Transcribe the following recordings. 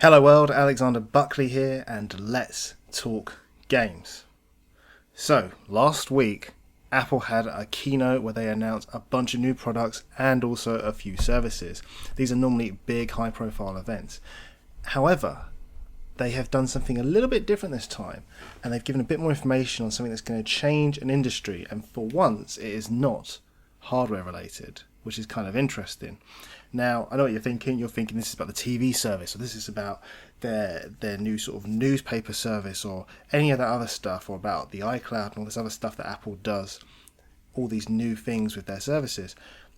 Hello world, Alexandre Buckley here, and let's talk games. So, last week, Apple had a keynote where they announced a bunch of new products and also a few services. These are normally big, high-profile events. However, they have done something a little bit different this time, and they've given a bit more information on something that's going to change an industry, and for once, it is not hardware-related, which is kind of interesting. Now, I know what you're thinking. You're thinking this is about the TV service, or this is about their new sort of newspaper service, or any of that other stuff, or about the iCloud and all this other stuff that Apple does, all these new things with their services.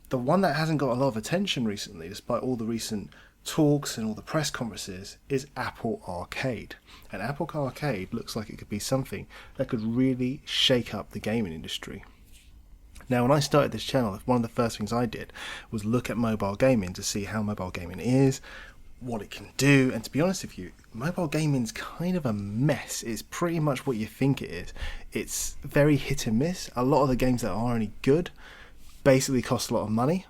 The one that hasn't got a lot of attention recently, despite all the recent talks and all the press conferences, is Apple Arcade. And Apple Arcade looks like it could be something that could really shake up the gaming industry. Now, when I started this channel, one of the first things I did was look at mobile gaming to see how mobile gaming is, what it can do, and to be honest with you, mobile gaming's kind of a mess. It's pretty much what you think it is. It's very hit and miss. A lot of the games that are any good basically cost a lot of money,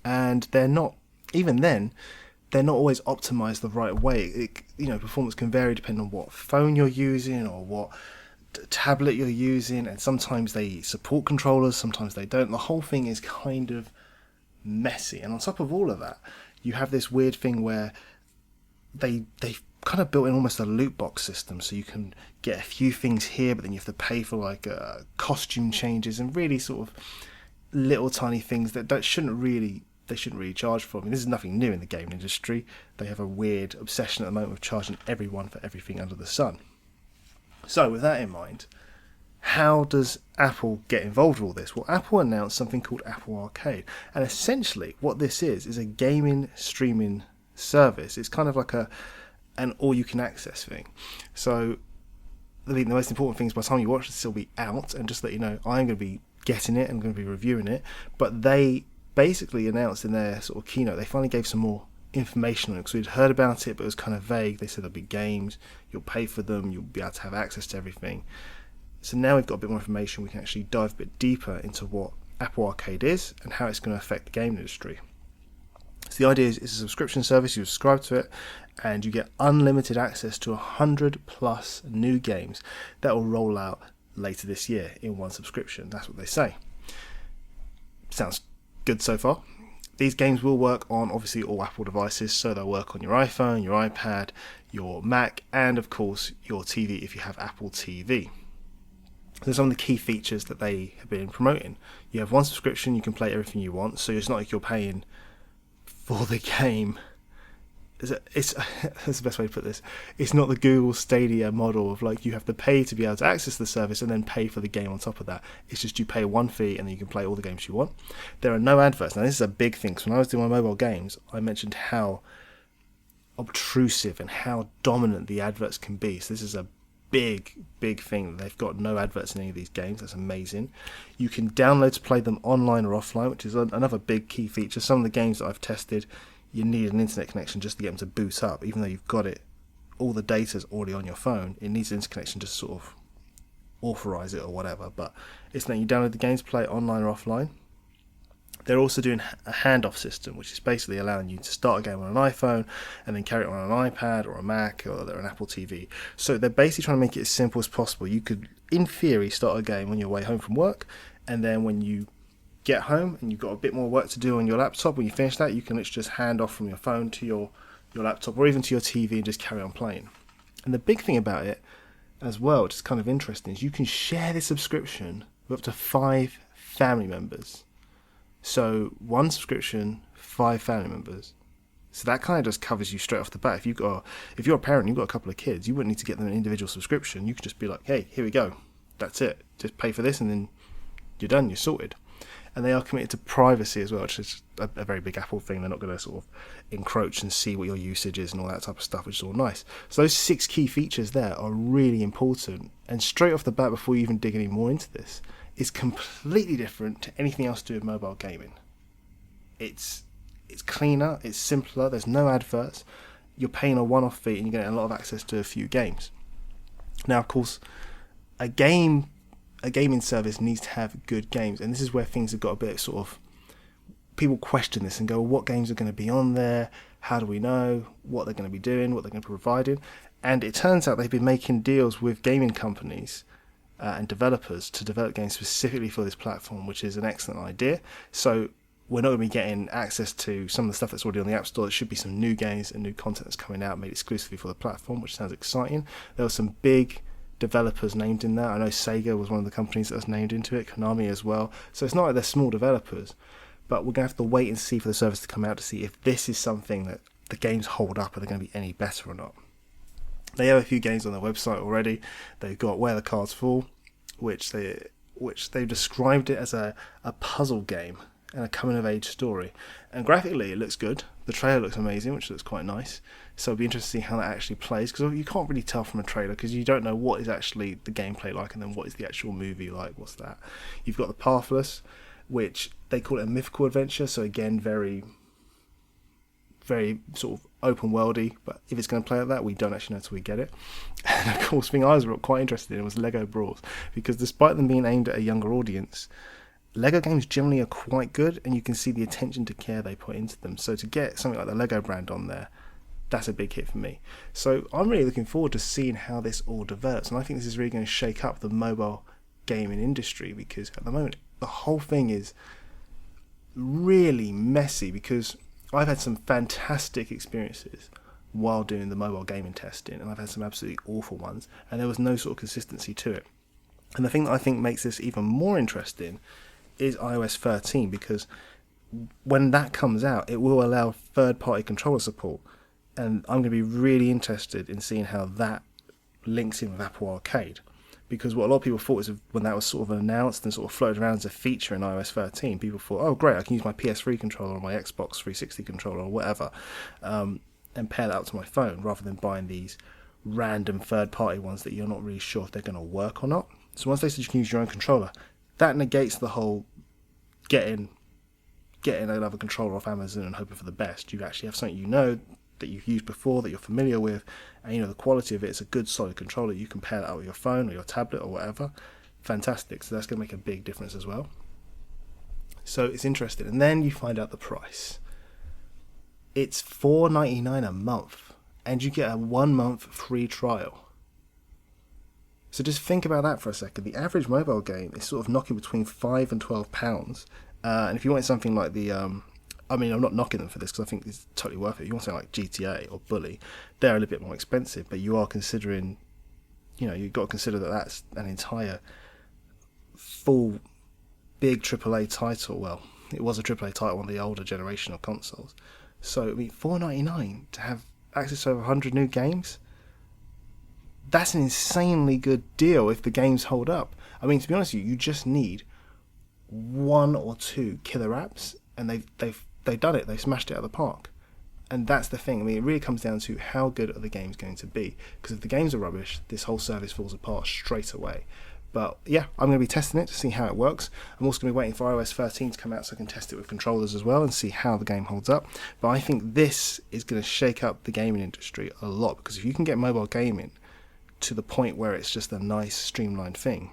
and they're not, even then, they're not always optimized the right way. Performance can vary depending on what phone you're using or what tablet you're using, and sometimes they support controllers, sometimes they don't. The whole thing is kind of messy, and on top of all of that, you have this weird thing where they've kind of built in almost a loot box system, so you can get a few things here, but then you have to pay for like costume changes and really sort of little tiny things that shouldn't really charge for. I mean, this is nothing new in the gaming industry. They have a weird obsession at the moment with charging everyone for everything under the sun. So with that in mind, how does Apple get involved with all this? Well, Apple announced something called Apple Arcade, and essentially what this is a gaming streaming service. It's kind of like an all-you-can-access thing. So I mean, the most important thing is by the time you watch this, it'll be out, and just to let you know, I'm going to be getting it, I'm going to be reviewing it, but they basically announced in their sort of keynote, they finally gave some more information on it, because we'd heard about it but it was kind of vague. They said there'll be games, you'll pay for them, you'll be able to have access to everything. So now we've got a bit more information, we can actually dive a bit deeper into what Apple Arcade is and how it's going to affect the gaming industry. So the idea is it's a subscription service, you subscribe to it and you get unlimited access to 100 plus new games that will roll out later this year in one subscription. That's what they say. Sounds good so far. These games will work on obviously all Apple devices, so they'll work on your iPhone, your iPad, your Mac, and of course your TV if you have Apple TV. So some of the key features that they have been promoting. You have one subscription, you can play everything you want, so it's not like you're paying for the game. That's the best way to put this. It's not the Google Stadia model of like you have to pay to be able to access the service and then pay for the game on top of that. It's just you pay one fee and then you can play all the games you want. There are no adverts. Now this is a big thing, because when I was doing my mobile games, I mentioned how obtrusive and how dominant the adverts can be. So this is a big thing. They've got no adverts in any of these games. That's amazing. You can download to play them online or offline, which is another big key feature. Some of the games that I've tested, you need an internet connection just to get them to boot up, even though you've got it, all the data's already on your phone. It needs an internet connection just to sort of authorize it or whatever, but it's letting you download the games, play it online or offline. They're also doing a handoff system, which is basically allowing you to start a game on an iPhone and then carry it on an iPad or a Mac or an Apple TV. So they're basically trying to make it as simple as possible. You could, in theory, start a game on your way home from work, and then when you get home and you've got a bit more work to do on your laptop, when you finish that, you can literally just hand off from your phone to your laptop or even to your TV and just carry on playing. And the big thing about it as well, which is kind of interesting, is you can share this subscription with up to 5 family members. So one subscription, 5 family members. So that kind of just covers you straight off the bat. If you're a parent and you've got a couple of kids, you wouldn't need to get them an individual subscription. You could just be like, hey, here we go. That's it. Just pay for this and then you're done, you're sorted. And they are committed to privacy as well, which is a very big Apple thing. They're not going to sort of encroach and see what your usage is and all that type of stuff, which is all nice. So those 6 key features there are really important. And straight off the bat, before you even dig any more into this, it's completely different to anything else to do with mobile gaming. It's cleaner, it's simpler, there's no adverts, you're paying a one-off fee and you're getting a lot of access to a few games. Now, of course, a gaming service needs to have good games, and this is where things have got a bit sort of, people question this and go, well, what games are going to be on there? How do we know what they're going to be doing, what they're going to be providing? And it turns out they've been making deals with gaming companies and developers to develop games specifically for this platform, which is an excellent idea. So we're not going to be getting access to some of the stuff that's already on the App Store. There should be some new games and new content that's coming out made exclusively for the platform, which sounds exciting. There were some big developers named in that. I know Sega was one of the companies that was named into it, Konami as well. So it's not like they're small developers, but we're going to have to wait and see for the service to come out to see if this is something that the games hold up. Are they going to be any better or not? They have a few games on their website already. They've got Where the Cards Fall, which they've described it as a puzzle game and a coming-of-age story. And graphically, it looks good. The trailer looks amazing, which looks quite nice. So it'll be interesting to see how that actually plays, because you can't really tell from a trailer, because you don't know what is actually the gameplay like, and then what is the actual movie like. What's that? You've got The Pathless, which they call it a mythical adventure. So again, very, very sort of open worldy, but if it's going to play like that, we don't actually know until we get it. And of course, the thing I was quite interested in was Lego Brawls, because despite them being aimed at a younger audience, Lego games generally are quite good, and you can see the attention to care they put into them. So to get something like the Lego brand on there, that's a big hit for me. So I'm really looking forward to seeing how this all develops, and I think this is really going to shake up the mobile gaming industry, because at the moment the whole thing is really messy, because I've had some fantastic experiences while doing the mobile gaming testing, and I've had some absolutely awful ones, and there was no sort of consistency to it. And the thing that I think makes this even more interesting is iOS 13, because when that comes out, it will allow third-party controller support, and I'm going to be really interested in seeing how that links in with Apple Arcade, because what a lot of people thought is when that was sort of announced and sort of floated around as a feature in iOS 13, people thought, oh great, I can use my PS3 controller or my Xbox 360 controller or whatever, and pair that up to my phone, rather than buying these random third-party ones that you're not really sure if they're going to work or not. So once they said you can use your own controller, that negates the whole getting another controller off Amazon and hoping for the best. You actually have something you know that you've used before, that you're familiar with, and you know the quality of it is a good solid controller. You can pair that up with your phone or your tablet or whatever. Fantastic. So that's going to make a big difference as well. So it's interesting. And then you find out the price. It's $4.99 a month, and you get a 1 month free trial. So just think about that for a second. The average mobile game is sort of knocking between £5 and £12. And if you want something like the, I mean, I'm not knocking them for this because I think it's totally worth it. If you want something like GTA or Bully, they're a little bit more expensive, but you are considering, you know, you've got to consider that that's an entire full big AAA title. Well, it was a AAA title on the older generation of consoles. So, I mean, $4.99 to have access to over 100 new games? That's an insanely good deal if the games hold up. I mean, to be honest with you, you just need one or two killer apps, and they've done it. They've smashed it out of the park. And that's the thing. I mean, it really comes down to how good are the games going to be. Because if the games are rubbish, this whole service falls apart straight away. But yeah, I'm going to be testing it to see how it works. I'm also going to be waiting for iOS 13 to come out so I can test it with controllers as well and see how the game holds up. But I think this is going to shake up the gaming industry a lot, because if you can get mobile gaming to the point where it's just a nice streamlined thing,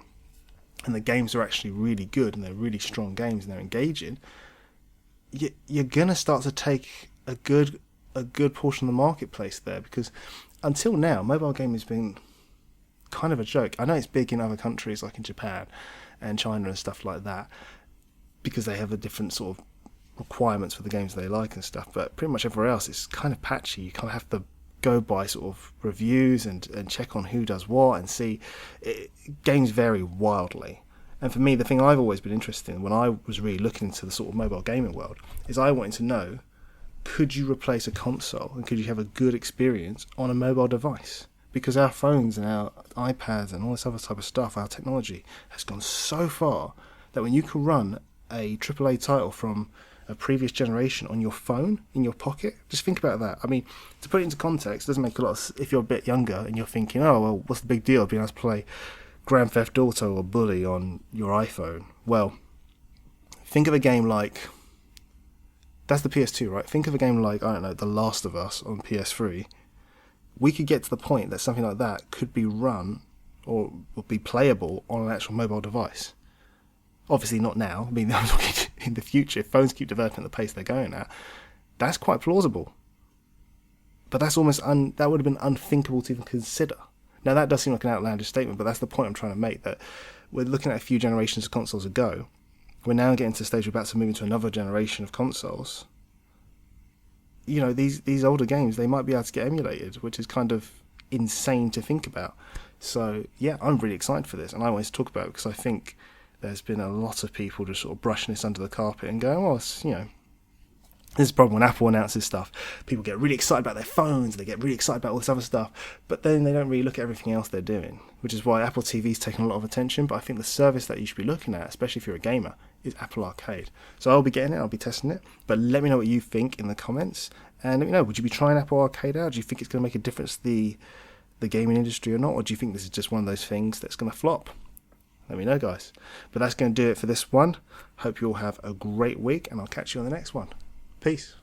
and the games are actually really good and they're really strong games and they're engaging, you're going to start to take a good portion of the marketplace there. Because until now, mobile gaming has been kind of a joke. I know it's big in other countries like in Japan and China and stuff like that, because they have a different sort of requirements for the games they like and stuff, but pretty much everywhere else it's kind of patchy. You kind of have to go by sort of reviews and check on who does what and see. Games vary wildly. And for me, the thing I've always been interested in when I was really looking into the sort of mobile gaming world is I wanted to know, could you replace a console and could you have a good experience on a mobile device? Because our phones and our iPads and all this other type of stuff, our technology has gone so far that when you can run a AAA title from a previous generation on your phone, in your pocket, just think about that. I mean, to put it into context, it doesn't make a lot of, if you're a bit younger and you're thinking, oh, well, what's the big deal of being able to play Grand Theft Auto or Bully on your iPhone? Well, think of a game like, that's the PS2, right? Think of a game like, I don't know, The Last of Us on PS3. We could get to the point that something like that could be run or be playable on an actual mobile device. Obviously not now. I mean, I'm talking in the future. If phones keep developing at the pace they're going at, that's quite plausible. But that's almost that would have been unthinkable to even consider. Now that does seem like an outlandish statement, but that's the point I'm trying to make, that we're looking at a few generations of consoles ago. We're now getting to the stage we're about to move into another generation of consoles. You know, these older games, they might be able to get emulated, which is kind of insane to think about. So yeah, I'm really excited for this, and I always talk about it because I think there's been a lot of people just sort of brushing this under the carpet and going, well, it's, you know, this is the problem when Apple announces stuff. People get really excited about their phones, they get really excited about all this other stuff, but then they don't really look at everything else they're doing, which is why Apple TV's taken a lot of attention. But I think the service that you should be looking at, especially if you're a gamer, is Apple Arcade. So I'll be getting it, I'll be testing it, but let me know what you think in the comments, and let me know, would you be trying Apple Arcade out? Do you think it's going to make a difference to the gaming industry or not, or do you think this is just one of those things that's going to flop? Let me know, guys. But that's going to do it for this one. Hope you all have a great week, and I'll catch you on the next one. Peace.